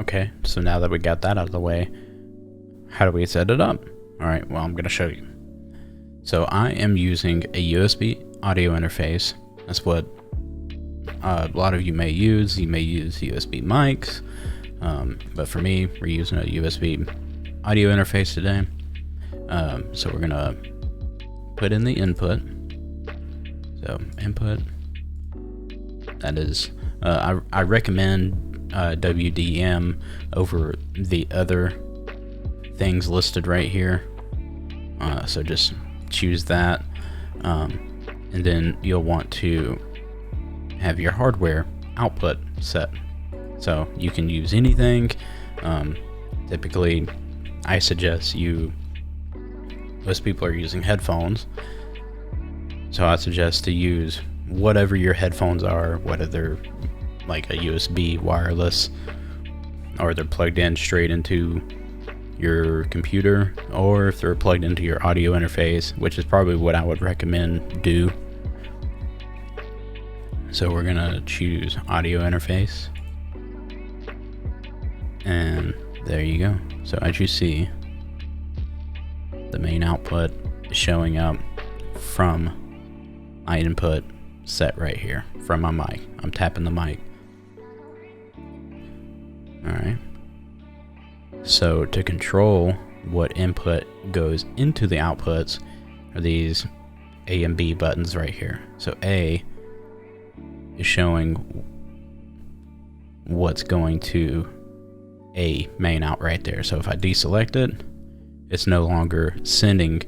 Okay, so now that we got that out of the way, how do we set it up? Alright, well, I'm going to show you. So I am using a USB audio interface. That's what a lot of you may use. You may use USB mics, but for me, we're using a USB audio interface today. So we're going to put in the input. So input, that is, I recommend WDM over the other things listed right here. So just choose that, and then you'll want to have your hardware output set. So you can use anything. Typically, I suggest most people are using headphones, so I suggest to use whatever your headphones are, whether they're like a USB wireless, or they're plugged in straight into your computer, or if they're plugged into your audio interface, which is probably what I would recommend do. So we're gonna choose audio interface, and there you go. So as you see, the main output is showing up from my input set right here from my mic. I'm tapping the mic. Alright. So to control what input goes into the outputs are these A and B buttons right here. So A is showing what's going to a main out right there. So if I deselect it, it's no longer sending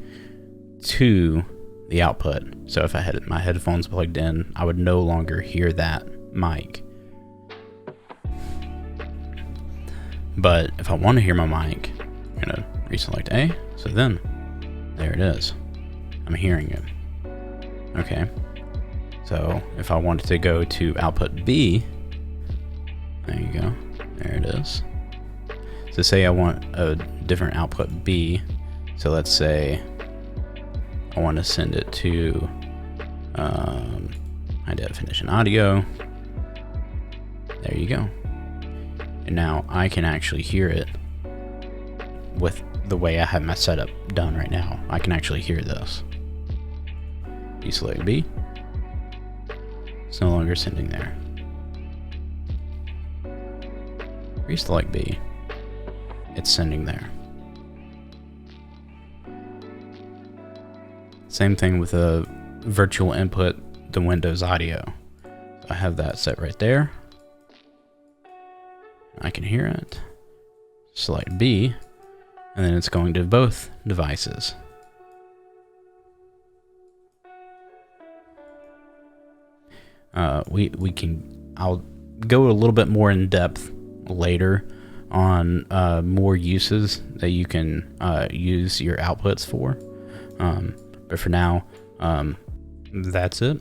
to the output. So if I had my headphones plugged in, I would no longer hear that mic. But if I want to hear my mic, I'm gonna reselect A. So then, there it is. I'm hearing it. Okay. So if I wanted to go to output B, there you go. There it is. So say I want a different output B. So let's say I want to send it to high definition audio. There you go. And now I can actually hear it with the way I have my setup done right now. I can actually hear this. Deselect B. It's no longer sending there. Reselect B. It's sending there. Same thing with a virtual input, the Windows audio. I have that set right there. I can hear it. Select B, and then it's going to both devices. I'll go a little bit more in depth later on more uses that you can use your outputs for. But for now, that's it.